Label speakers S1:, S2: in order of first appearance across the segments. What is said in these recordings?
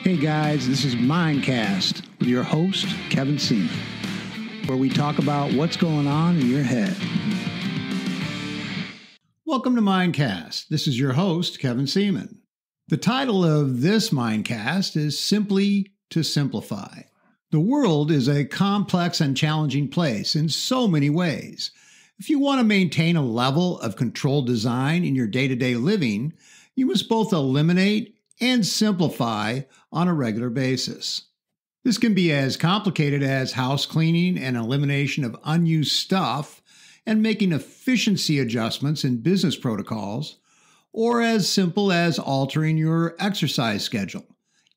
S1: Hey guys, this is MindCast with your host, Kevin Seaman, where we talk about what's going on in your head. Welcome to MindCast. This is your host, Kevin Seaman. The title of this MindCast is Simply to Simplify. The world is a complex and challenging place in so many ways. If you want to maintain a level of controlled design in your day-to-day living, you must both eliminate and simplify on a regular basis. This can be as complicated as house cleaning and elimination of unused stuff and making efficiency adjustments in business protocols, or as simple as altering your exercise schedule,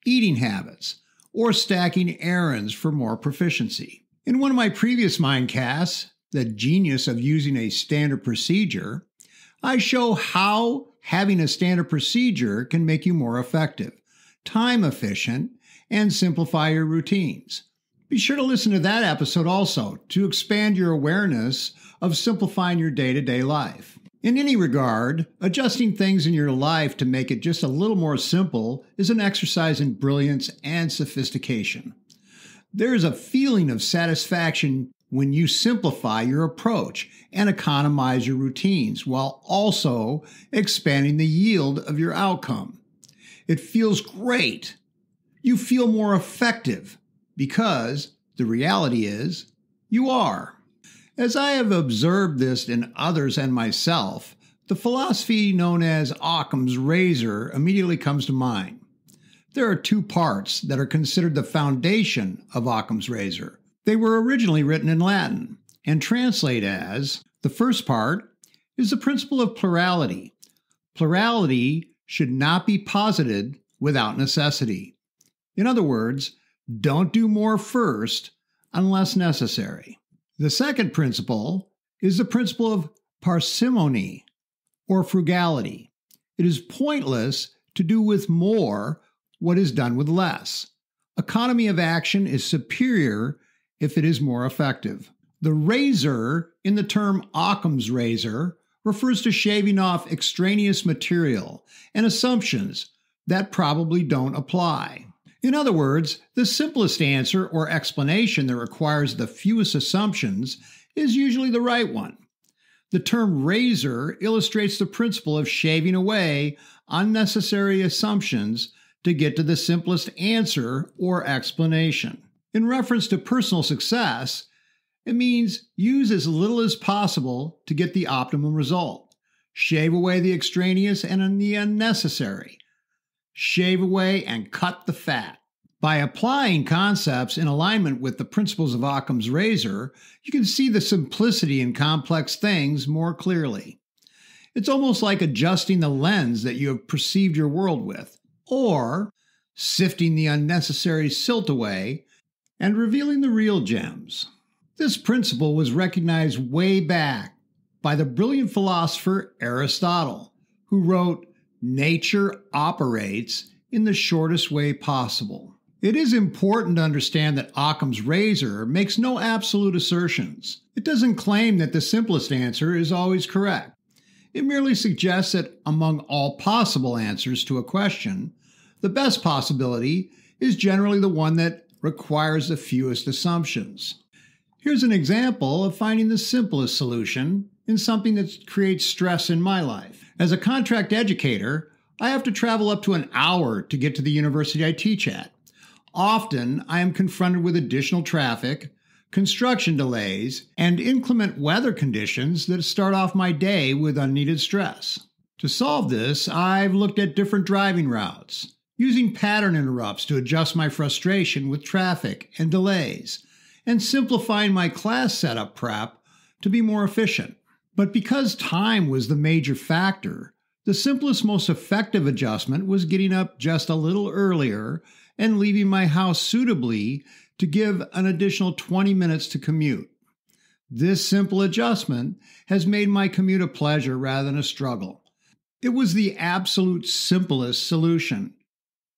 S1: eating habits, or stacking errands for more proficiency. In one of my previous Mindcasts, The Genius of Using a Standard Procedure, I show how having a standard procedure can make you more effective, time efficient, and simplify your routines. Be sure to listen to that episode also to expand your awareness of simplifying your day-to-day life. In any regard, adjusting things in your life to make it just a little more simple is an exercise in brilliance and sophistication. There is a feeling of satisfaction when you simplify your approach and economize your routines while also expanding the yield of your outcome. It feels great. You feel more effective because the reality is you are. As I have observed this in others and myself, the philosophy known as Occam's razor immediately comes to mind. There are two parts that are considered the foundation of Occam's razor. They were originally written in Latin and translate as, the first part is the principle of plurality. Plurality should not be posited without necessity. In other words, don't do more first unless necessary. The second principle is the principle of parsimony or frugality. It is pointless to do with more what is done with less. Economy of action is superior if it is more effective. The razor in the term Occam's razor refers to shaving off extraneous material and assumptions that probably don't apply. In other words, the simplest answer or explanation that requires the fewest assumptions is usually the right one. The term razor illustrates the principle of shaving away unnecessary assumptions to get to the simplest answer or explanation. In reference to personal success, it means use as little as possible to get the optimum result. Shave away the extraneous and the unnecessary. Shave away and cut the fat. By applying concepts in alignment with the principles of Occam's razor, you can see the simplicity in complex things more clearly. It's almost like adjusting the lens that you have perceived your world with, or sifting the unnecessary silt away and revealing the real gems. This principle was recognized way back by the brilliant philosopher Aristotle, who wrote, "Nature operates in the shortest way possible." It is important to understand that Occam's razor makes no absolute assertions. It doesn't claim that the simplest answer is always correct. It merely suggests that among all possible answers to a question, the best possibility is generally the one that requires the fewest assumptions. Here's an example of finding the simplest solution in something that creates stress in my life. As a contract educator, I have to travel up to an hour to get to the university I teach at. Often, I am confronted with additional traffic, construction delays, and inclement weather conditions that start off my day with unneeded stress. To solve this, I've looked at different driving routes, using pattern interrupts to adjust my frustration with traffic and delays, and simplifying my class setup prep to be more efficient. But because time was the major factor, the simplest, most effective adjustment was getting up just a little earlier and leaving my house suitably to give an additional 20 minutes to commute. This simple adjustment has made my commute a pleasure rather than a struggle. It was the absolute simplest solution.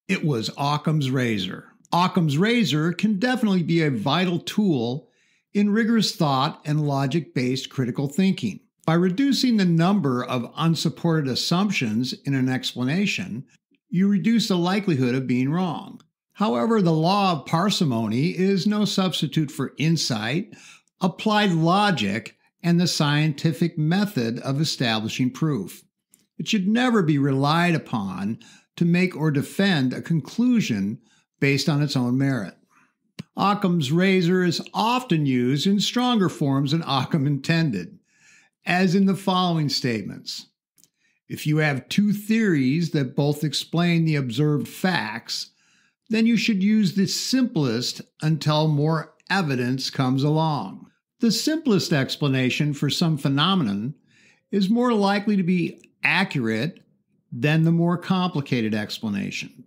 S1: It was Occam's razor. Occam's razor can definitely be a vital tool in rigorous thought and logic-based critical thinking. By reducing the number of unsupported assumptions in an explanation, you reduce the likelihood of being wrong. However, the law of parsimony is no substitute for insight, applied logic, and the scientific method of establishing proof. It should never be relied upon to make or defend a conclusion based on its own merit. Occam's razor is often used in stronger forms than Occam intended, as in the following statements. If you have two theories that both explain the observed facts, then you should use the simplest until more evidence comes along. The simplest explanation for some phenomenon is more likely to be accurate than the more complicated explanation.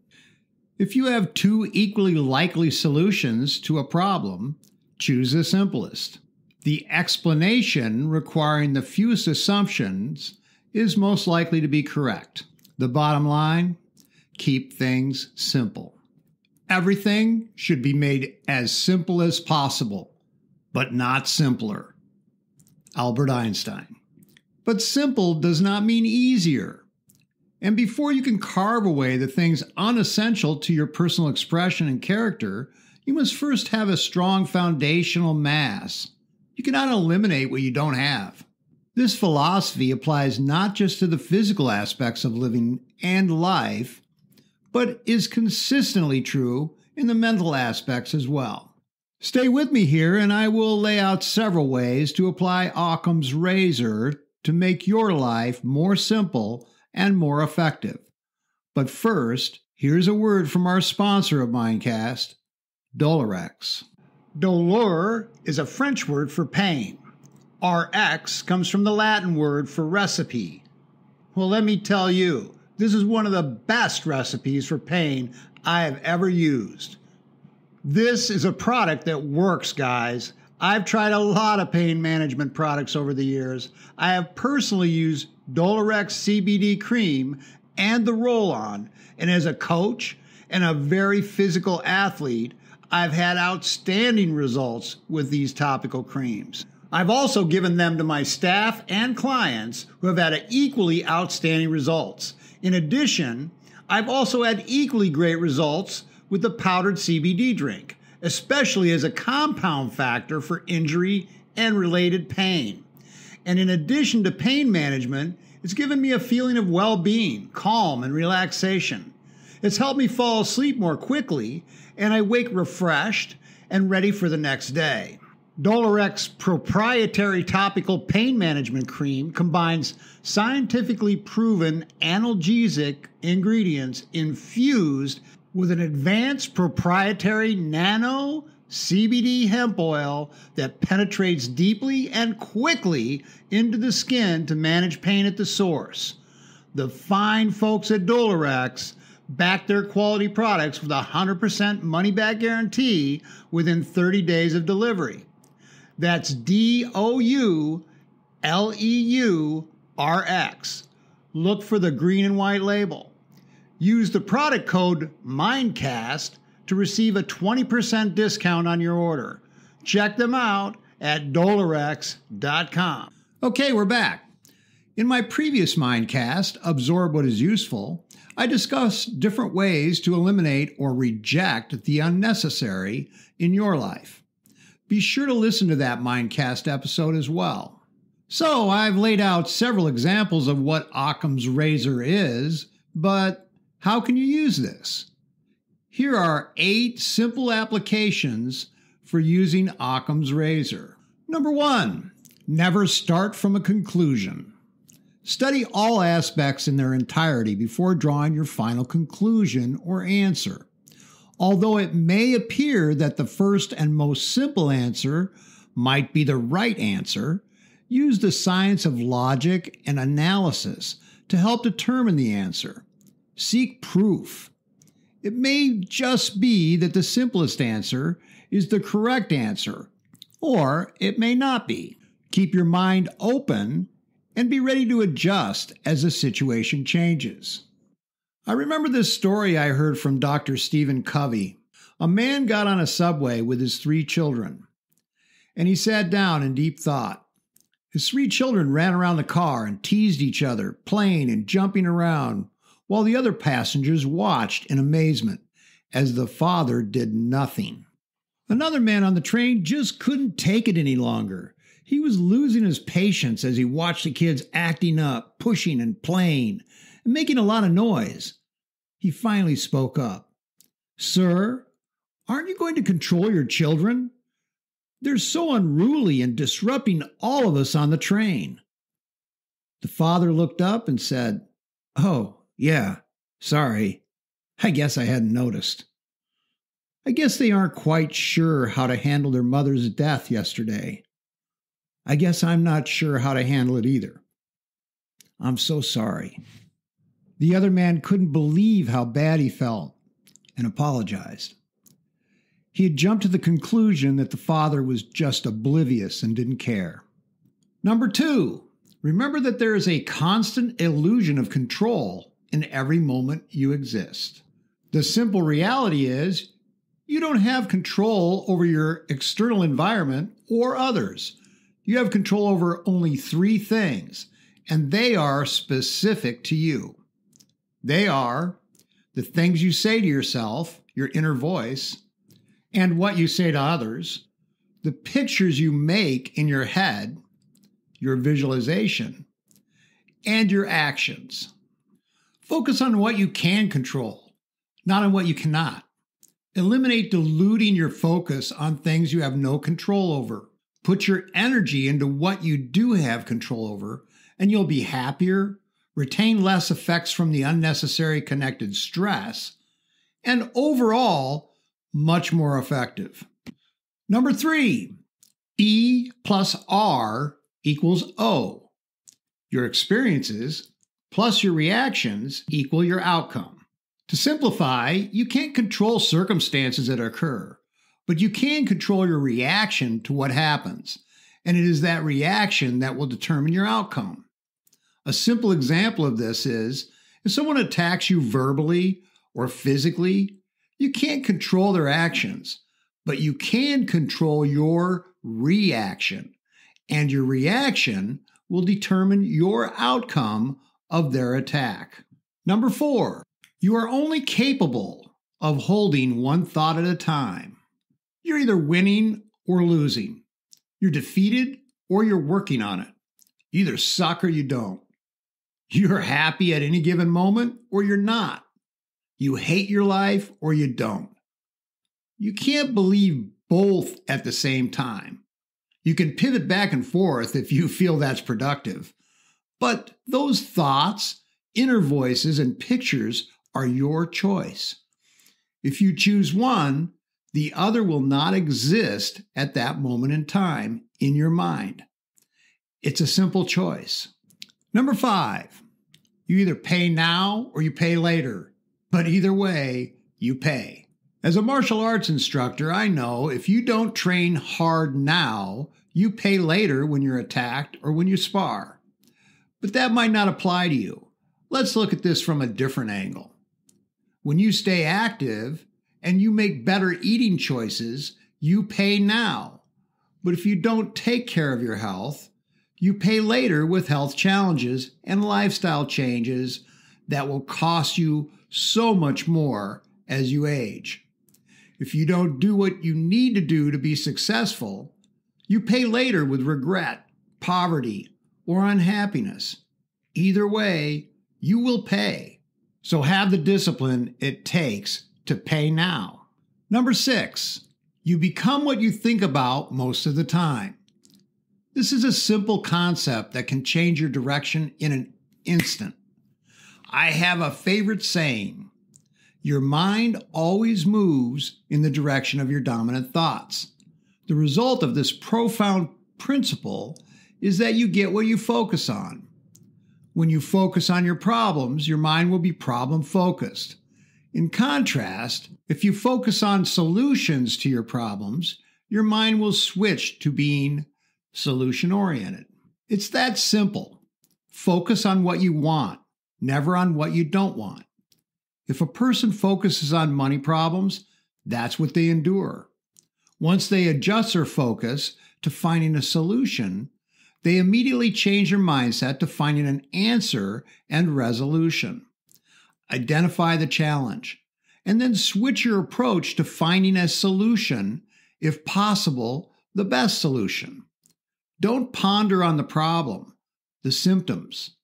S1: If you have two equally likely solutions to a problem, choose the simplest. The explanation requiring the fewest assumptions is most likely to be correct. The bottom line, keep things simple. Everything should be made as simple as possible, but not simpler. Albert Einstein. But simple does not mean easier. And before you can carve away the things unessential to your personal expression and character, you must first have a strong foundational mass. You cannot eliminate what you don't have. This philosophy applies not just to the physical aspects of living and life, but is consistently true in the mental aspects as well. Stay with me here, and I will lay out several ways to apply Occam's razor to make your life more simple and more effective. But first, here's a word from our sponsor of MindCast, Dolorex. Dolor is a French word for pain. Rx comes from the Latin word for recipe. Well, let me tell you, this is one of the best recipes for pain I have ever used. This is a product that works, guys. I've tried a lot of pain management products over the years. I have personally used Dolorex CBD cream and the roll-on, and as a coach and a very physical athlete, I've had outstanding results with these topical creams. I've also given them to my staff and clients who have had equally outstanding results. In addition, I've also had equally great results with the powdered CBD drink, especially as a compound factor for injury and related pain. And in addition to pain management, it's given me a feeling of well-being, calm, and relaxation. It's helped me fall asleep more quickly, and I wake refreshed and ready for the next day. Dolorex proprietary topical pain management cream combines scientifically proven analgesic ingredients infused with an advanced proprietary nano CBD hemp oil that penetrates deeply and quickly into the skin to manage pain at the source. The fine folks at Dolorex back their quality products with a 100% money-back guarantee within 30 days of delivery. That's DOULEURX. Look for the green and white label. Use the product code MindCast to receive a 20% discount on your order. Check them out at Dolorex.com. Okay, we're back. In my previous MindCast, Absorb What is Useful, I discussed different ways to eliminate or reject the unnecessary in your life. Be sure to listen to that MindCast episode as well. So I've laid out several examples of what Occam's razor is, but how can you use this? Here are 8 simple applications for using Occam's razor. Number 1, never start from a conclusion. Study all aspects in their entirety before drawing your final conclusion or answer. Although it may appear that the first and most simple answer might be the right answer, use the science of logic and analysis to help determine the answer. Seek proof. It may just be that the simplest answer is the correct answer, or it may not be. Keep your mind open and be ready to adjust as the situation changes. I remember this story I heard from Dr. Stephen Covey. A man got on a subway with his 3 children, and he sat down in deep thought. His 3 children ran around the car and teased each other, playing and jumping around, while the other passengers watched in amazement as the father did nothing. Another man on the train just couldn't take it any longer. He was losing his patience as he watched the kids acting up, pushing and playing, and making a lot of noise. He finally spoke up. "Sir, aren't you going to control your children? They're so unruly and disrupting all of us on the train." The father looked up and said, "Oh, yeah, sorry. I guess I hadn't noticed. I guess they aren't quite sure how to handle their mother's death yesterday. I guess I'm not sure how to handle it either. I'm so sorry." The other man couldn't believe how bad he felt and apologized. He had jumped to the conclusion that the father was just oblivious and didn't care. Number 2, remember that there is a constant illusion of control in every moment you exist. The simple reality is you don't have control over your external environment or others. You have control over only 3 things, and they are specific to you. They are the things you say to yourself, your inner voice, and what you say to others, the pictures you make in your head, your visualization, and your actions. Focus on what you can control, not on what you cannot. Eliminate diluting your focus on things you have no control over. Put your energy into what you do have control over, and you'll be happier, retain less effects from the unnecessary connected stress, and overall, much more effective. Number 3, E plus R equals O. Your experiences plus your reactions equal your outcome. To simplify, you can't control circumstances that occur, but you can control your reaction to what happens, and it is that reaction that will determine your outcome. A simple example of this is, if someone attacks you verbally or physically, you can't control their actions, but you can control your reaction, and your reaction will determine your outcome of their attack. Number 4, you are only capable of holding one thought at a time. You're either winning or losing. You're defeated or you're working on it. You either suck or you don't. You're happy at any given moment or you're not. You hate your life or you don't. You can't believe both at the same time. You can pivot back and forth if you feel that's productive. But those thoughts, inner voices, and pictures are your choice. If you choose one, the other will not exist at that moment in time in your mind. It's a simple choice. Number 5, you either pay now or you pay later, but either way, you pay. As a martial arts instructor, I know if you don't train hard now, you pay later when you're attacked or when you spar. But that might not apply to you. Let's look at this from a different angle. When you stay active and you make better eating choices, you pay now. But if you don't take care of your health, you pay later with health challenges and lifestyle changes that will cost you so much more as you age. If you don't do what you need to do to be successful, you pay later with regret, poverty, or unhappiness. Either way, you will pay. So have the discipline it takes to pay now. Number 6, you become what you think about most of the time. This is a simple concept that can change your direction in an instant. I have a favorite saying: your mind always moves in the direction of your dominant thoughts. The result of this profound principle is that you get what you focus on. When you focus on your problems, your mind will be problem-focused. In contrast, if you focus on solutions to your problems, your mind will switch to being solution-oriented. It's that simple. Focus on what you want, never on what you don't want. If a person focuses on money problems, that's what they endure. Once they adjust their focus to finding a solution, they immediately change their mindset to finding an answer and resolution. Identify the challenge. and then switch your approach to finding a solution, if possible, the best solution. Don't ponder on the problem, the symptoms.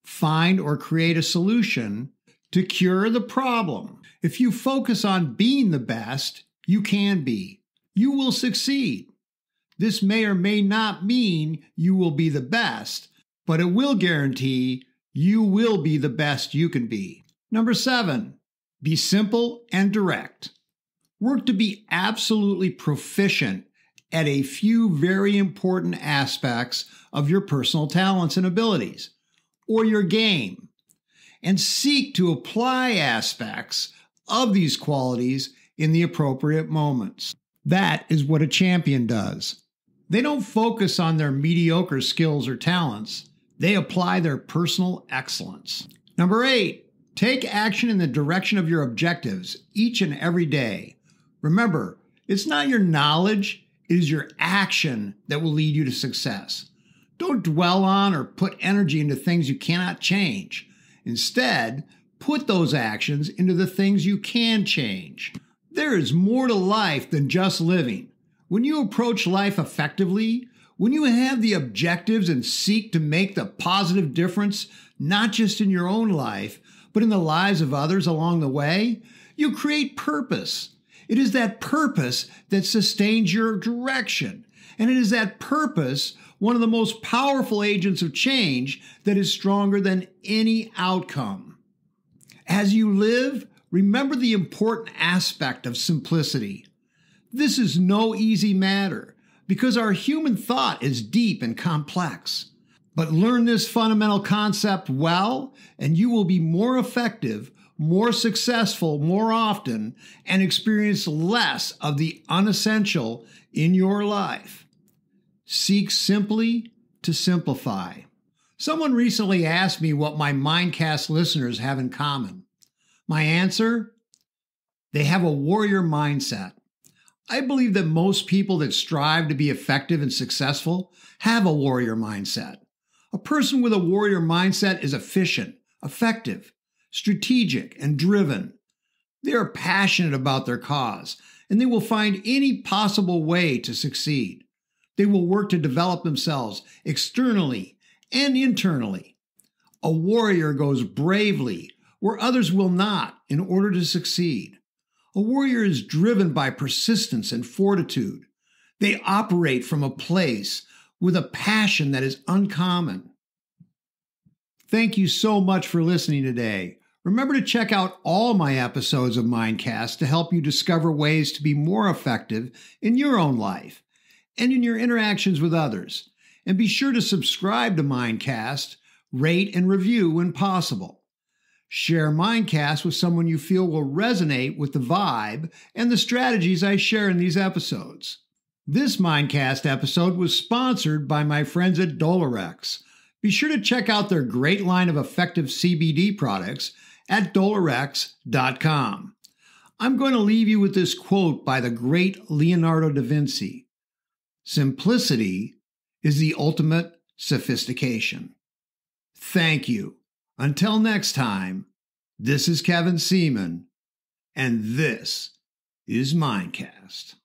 S1: Find or create a solution to cure the problem. If you focus on being the best you can be, you will succeed. This may or may not mean you will be the best, but it will guarantee you will be the best you can be. Number 7, be simple and direct. Work to be absolutely proficient at a few very important aspects of your personal talents and abilities, or your game, and seek to apply aspects of these qualities in the appropriate moments. That is what a champion does. They don't focus on their mediocre skills or talents. They apply their personal excellence. Number 8, take action in the direction of your objectives each and every day. Remember, it's not your knowledge, it is your action that will lead you to success. Don't dwell on or put energy into things you cannot change. Instead, put those actions into the things you can change. There is more to life than just living. When you approach life effectively, when you have the objectives and seek to make the positive difference, not just in your own life, but in the lives of others along the way, you create purpose. It is that purpose that sustains your direction. And it is that purpose, one of the most powerful agents of change, that is stronger than any outcome. As you live, remember the important aspect of simplicity. This is no easy matter because our human thought is deep and complex. But learn this fundamental concept well, and you will be more effective, more successful more often, and experience less of the unessential in your life. Seek simply to simplify. Someone recently asked me what my MindCast listeners have in common. My answer? They have a warrior mindset. I believe that most people that strive to be effective and successful have a warrior mindset. A person with a warrior mindset is efficient, effective, strategic, and driven. They are passionate about their cause, and they will find any possible way to succeed. They will work to develop themselves externally and internally. A warrior goes bravely where others will not in order to succeed. A warrior is driven by persistence and fortitude. They operate from a place with a passion that is uncommon. Thank you so much for listening today. Remember to check out all my episodes of MindCast to help you discover ways to be more effective in your own life and in your interactions with others. And be sure to subscribe to MindCast, rate and review when possible. Share MindCast with someone you feel will resonate with the vibe and the strategies I share in these episodes. This MindCast episode was sponsored by my friends at Dolorex. Be sure to check out their great line of effective CBD products at Dolorex.com. I'm going to leave you with this quote by the great Leonardo da Vinci. Simplicity is the ultimate sophistication. Thank you. Until next time, this is Kevin Seaman, and this is MindCast.